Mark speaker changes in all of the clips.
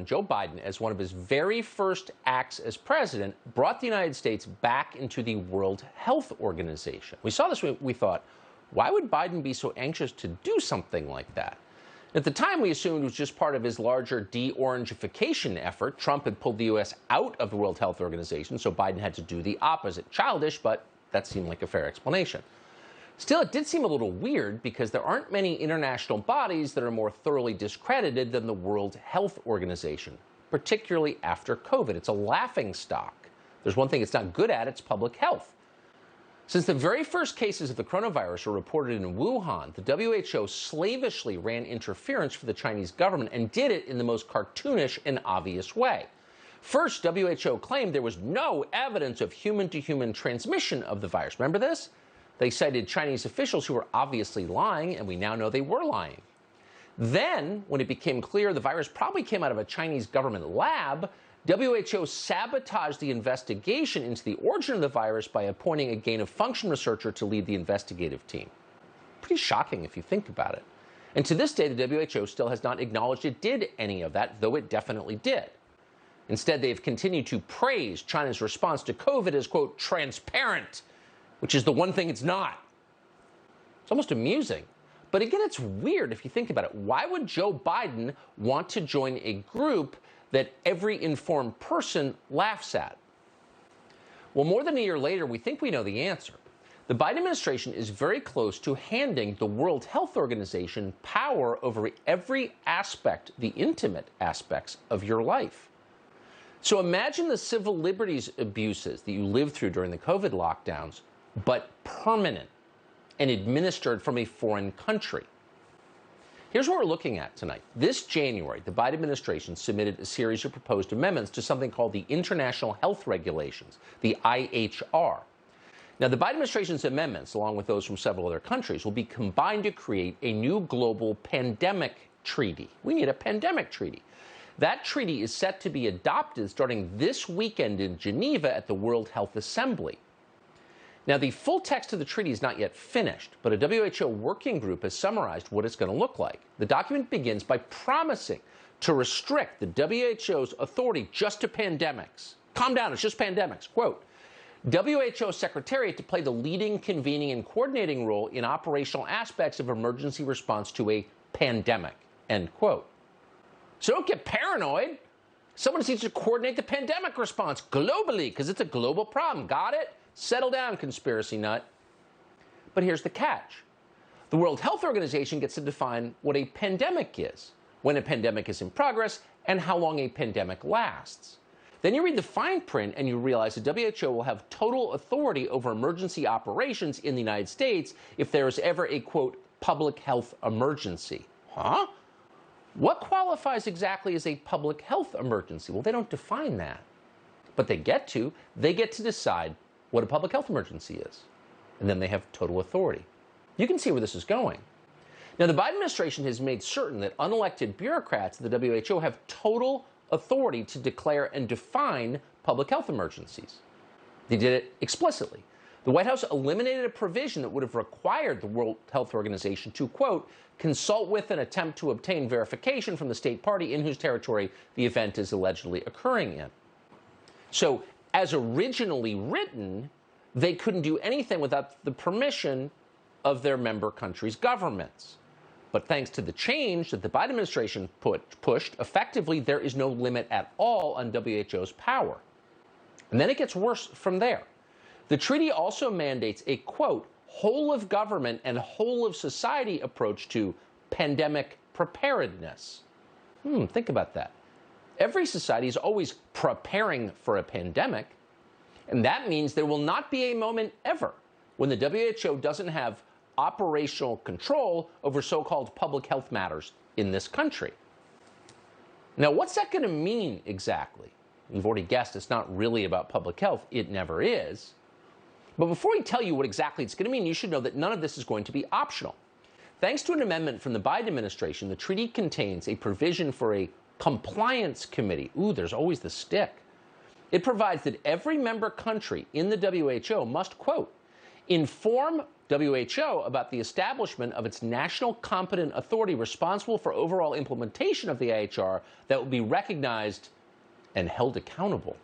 Speaker 1: when Joe Biden, as one of his very first acts as president, brought the United States back into the World Health Organization. We saw this, we thought, why would Biden be so anxious to do something like that? At the time, we assumed it was just part of his larger de-orangification effort. Trump had pulled the U.S. out of the World Health Organization, so Biden had to do the opposite. Childish, but that seemed like a fair explanation. Still, it did seem a little weird because there aren't many international bodies that are more thoroughly discredited than the World Health Organization, particularly after COVID. It's a laughingstock. There's one thing it's not good at, it's public health. Since the very first cases of the coronavirus were reported in Wuhan, the WHO slavishly ran interference for the Chinese government and did it in the most cartoonish and obvious way. First, WHO claimed there was no evidence of human-to-human transmission of the virus. Remember this? They cited Chinese officials who were obviously lying, and we now know they were lying. Then, when it became clear the virus probably came out of a Chinese government lab, WHO sabotaged the investigation into the origin of the virus by appointing a gain-of-function researcher to lead the investigative team. Pretty shocking if you think about it. And to this day, the WHO still has not acknowledged it did any of that, though it definitely did. Instead, they've continued to praise China's response to COVID as, quote, transparent, which is the one thing it's not. It's almost amusing. But again, it's weird if you think about it. Why would Joe Biden want to join a group that every informed person laughs at? Well, more than a year later, we think we know the answer. The Biden administration is very close to handing the World Health Organization power over every aspect, the intimate aspects of your life. So imagine the civil liberties abuses that you lived through during the COVID lockdowns, but permanent and administered from a foreign country. Here's what we're looking at tonight. This January, the Biden administration submitted a series of proposed amendments to something called the International Health Regulations, the IHR. Now, the Biden administration's amendments, along with those from several other countries, will be combined to create a new global pandemic treaty. We need a pandemic treaty. That treaty is set to be adopted starting this weekend in Geneva at the World Health Assembly. Now, the full text of the treaty is not yet finished, but a WHO working group has summarized what it's going to look like. The document begins by promising to restrict the WHO's authority just to pandemics. Calm down, it's just pandemics. Quote, WHO Secretariat to play the leading, convening, and coordinating role in operational aspects of emergency response to a pandemic, end quote. So don't get paranoid. Someone needs to coordinate the pandemic response globally because it's a global problem. Got it? Settle down, conspiracy nut. But here's the catch. The World Health Organization gets to define what a pandemic is, when a pandemic is in progress, and how long a pandemic lasts. Then you read the fine print and you realize the WHO will have total authority over emergency operations in the United States if there is ever a, quote, public health emergency. Huh? What qualifies exactly as a public health emergency? Well, they don't define that. But they get to decide what a public health emergency is. And then they have total authority. You can see where this is going. Now, the Biden administration has made certain that unelected bureaucrats at the WHO have total authority to declare and define public health emergencies. They did it explicitly. The White House eliminated a provision that would have required the World Health Organization to, quote, consult with and attempt to obtain verification from the state party in whose territory the event is allegedly occurring in. So, as originally written, they couldn't do anything without the permission of their member countries' governments. But thanks to the change that the Biden administration pushed, effectively, there is no limit at all on WHO's power. And then it gets worse from there. The treaty also mandates a, quote, whole of government and whole of society approach to pandemic preparedness. Think about that. Every society is always preparing for a pandemic, and that means there will not be a moment ever when the WHO doesn't have operational control over so-called public health matters in this country. Now, what's that going to mean exactly? You've already guessed it's not really about public health. It never is. But before we tell you what exactly it's going to mean, you should know that none of this is going to be optional. Thanks to an amendment from the Biden administration, the treaty contains a provision for a compliance committee. Ooh, there's always the stick. It provides that every member country in the WHO must, quote, inform WHO about the establishment of its national competent authority responsible for overall implementation of the IHR that will be recognized and held accountable.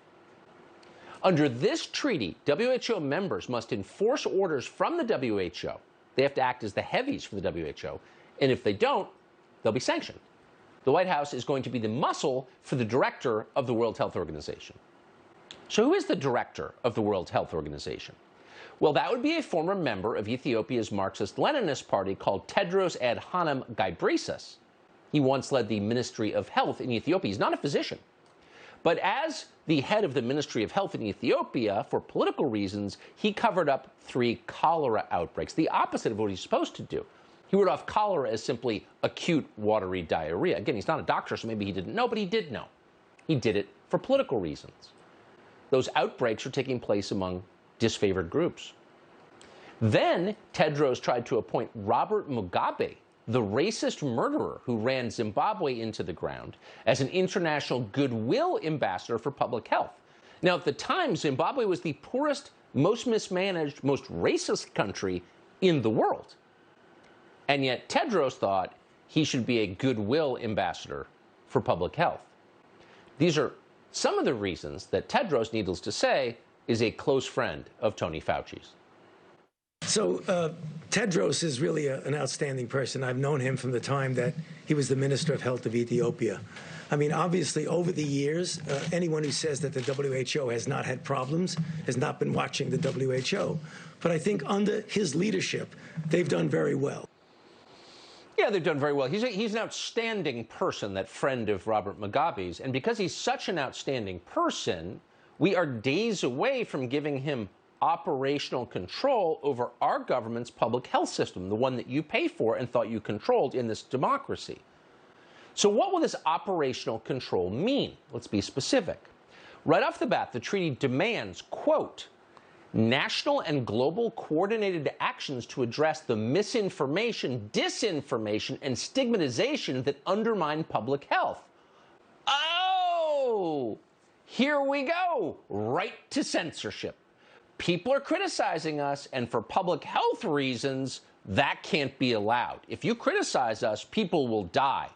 Speaker 1: Under this treaty, WHO members must enforce orders from the WHO. They have to act as the heavies for the WHO, and if they don't, they'll be sanctioned. The White House is going to be the muscle for the director of the World Health Organization. So who is the director of the World Health Organization? Well, that would be a former member of Ethiopia's Marxist-Leninist party called Tedros Ghebres. He once led the Ministry of Health in Ethiopia. He's not a physician. But as the head of the Ministry of Health in Ethiopia, for political reasons, he covered up 3 cholera outbreaks, the opposite of what he's supposed to do. He wrote off cholera as simply acute watery diarrhea. Again, he's not a doctor, so maybe he didn't know, but he did know. He did it for political reasons. Those outbreaks are taking place among disfavored groups. Then Tedros tried to appoint Robert Mugabe, the racist murderer who ran Zimbabwe into the ground, as an international goodwill ambassador for public health. Now, at the time, Zimbabwe was the poorest, most mismanaged, most racist country in the world. And yet Tedros thought he should be a goodwill ambassador for public health. These are some of the reasons that Tedros, needless to say, is a close friend of Tony Fauci's.
Speaker 2: So Tedros is really an outstanding person. I've known him from the time that he was the Minister of Health of Ethiopia. I mean, obviously, over the years, anyone who says that the WHO has not had problems has not been watching the WHO. But I think under his leadership, they've done very well.
Speaker 1: Yeah, they've done very well. He's an outstanding person, that friend of Robert Mugabe's. And because he's such an outstanding person, we are days away from giving him operational control over our government's public health system, the one that you pay for and thought you controlled in this democracy. So what will this operational control mean? Let's be specific. Right off the bat, the treaty demands, quote, national and global coordinated actions to address the misinformation, disinformation, and stigmatization that undermine public health. Oh, here we go, right to censorship. People are criticizing us, and for public health reasons, that can't be allowed. If you criticize us, people will die.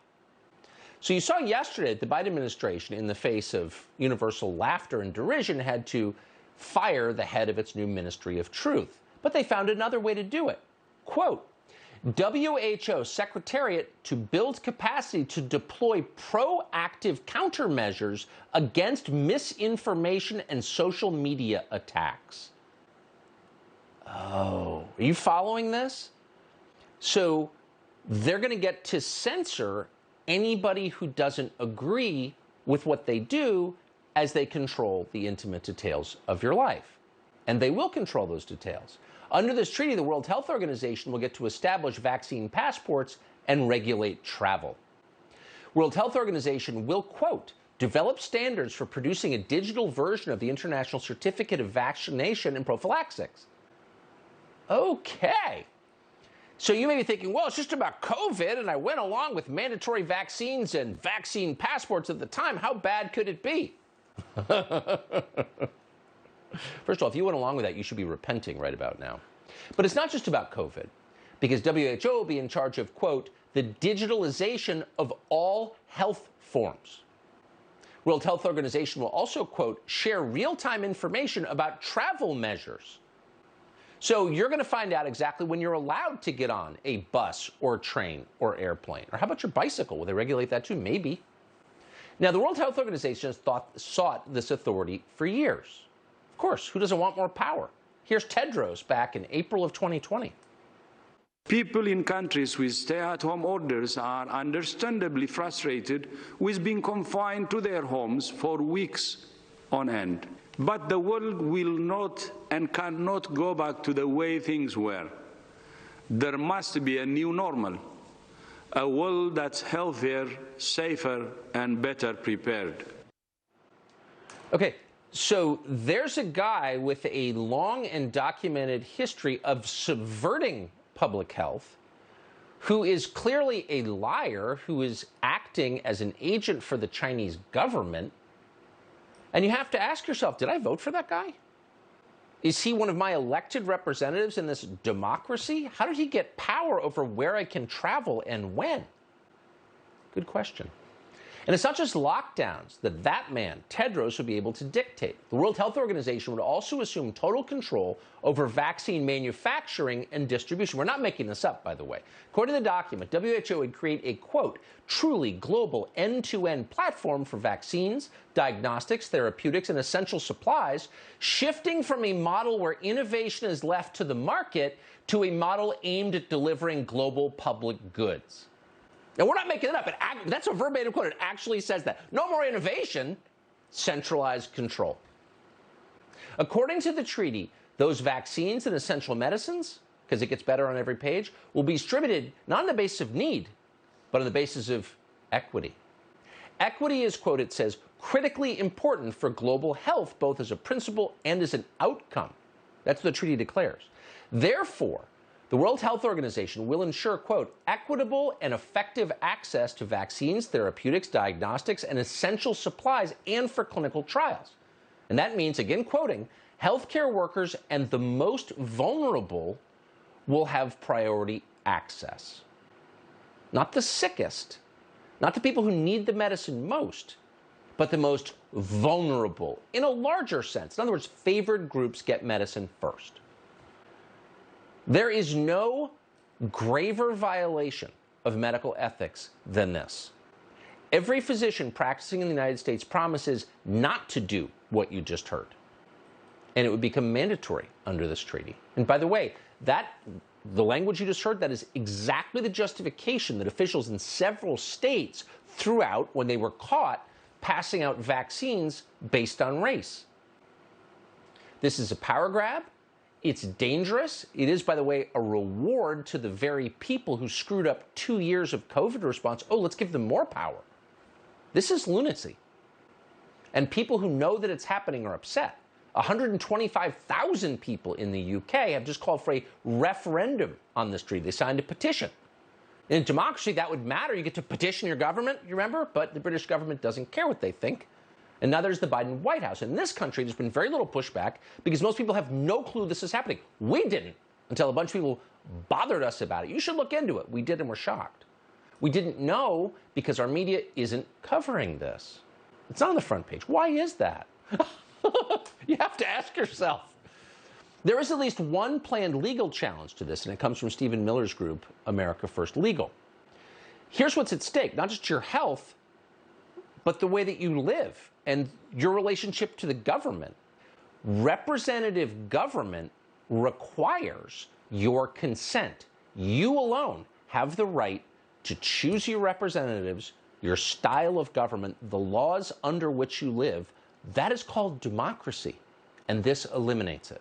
Speaker 1: So you saw yesterday that the Biden administration, in the face of universal laughter and derision, had to fire the head of its new Ministry of Truth. But they found another way to do it. Quote, WHO Secretariat to build capacity to deploy proactive countermeasures against misinformation and social media attacks. Oh, are you following this? So they're going to get to censor anybody who doesn't agree with what they do as they control the intimate details of your life. And they will control those details. Under this treaty, the World Health Organization will get to establish vaccine passports and regulate travel. World Health Organization will, quote, develop standards for producing a digital version of the International Certificate of Vaccination and Prophylaxis. Okay. So you may be thinking, well, it's just about COVID, and I went along with mandatory vaccines and vaccine passports at the time. How bad could it be? First of all, if you went along with that, you should be repenting right about now. But it's not just about COVID, because WHO will be in charge of, quote, the digitalization of all health forms. World Health Organization will also, quote, share real-time information about travel measures. So you're going to find out exactly when you're allowed to get on a bus or train or airplane. Or how about your bicycle? Will they regulate that too? Maybe. Now, the World Health Organization has sought this authority for years. Of course, who doesn't want more power? Here's Tedros back in April of 2020.
Speaker 3: People in countries with stay-at-home orders are understandably frustrated with being confined to their homes for weeks on end. But the world will not and cannot go back to the way things were. There must be a new normal, a world that's healthier, safer, and better prepared.
Speaker 1: Okay. So there's a guy with a long and documented history of subverting public health, who is clearly a liar, who is acting as an agent for the Chinese government. And you have to ask yourself, did I vote for that guy? Is he one of my elected representatives in this democracy? How did he get power over where I can travel and when? Good question. And it's not just lockdowns that man, Tedros, would be able to dictate. The World Health Organization would also assume total control over vaccine manufacturing and distribution. We're not making this up, by the way. According to the document, WHO would create a, quote, truly global end-to-end platform for vaccines, diagnostics, therapeutics, and essential supplies, shifting from a model where innovation is left to the market to a model aimed at delivering global public goods. Now, we're not making it up. That's a verbatim quote. It actually says that. No more innovation, centralized control. According to the treaty, those vaccines and essential medicines, because it gets better on every page, will be distributed not on the basis of need, but on the basis of equity. Equity is, quote, it says, critically important for global health, both as a principle and as an outcome. That's what the treaty declares. Therefore, the World Health Organization will ensure, quote, equitable and effective access to vaccines, therapeutics, diagnostics, and essential supplies, and for clinical trials. And that means, again quoting, healthcare workers and the most vulnerable will have priority access. Not the sickest, not the people who need the medicine most, but the most vulnerable in a larger sense. In other words, favored groups get medicine first. There is no graver violation of medical ethics than this. Every physician practicing in the United States promises not to do what you just heard. And it would become mandatory under this treaty. And by the way, the language you just heard, that is exactly the justification that officials in several states threw out when they were caught passing out vaccines based on race. This is a power grab. It's dangerous. It is, by the way, a reward to the very people who screwed up 2 years of COVID response. Oh, let's give them more power. This is lunacy. And people who know that it's happening are upset. 125,000 people in the UK have just called for a referendum on this treaty. They signed a petition. In a democracy, that would matter. You get to petition your government, you remember? But the British government doesn't care what they think. And now there's the Biden White House. In this country, there's been very little pushback because most people have no clue this is happening. We didn't until a bunch of people bothered us about it. You should look into it. We did, and we're shocked. We didn't know because our media isn't covering this. It's not on the front page. Why is that? You have to ask yourself. There is at least one planned legal challenge to this, and it comes from Stephen Miller's group, America First Legal. Here's what's at stake, not just your health, but the way that you live and your relationship to the government. Representative government requires your consent. You alone have the right to choose your representatives, your style of government, the laws under which you live. That is called democracy, and this eliminates it.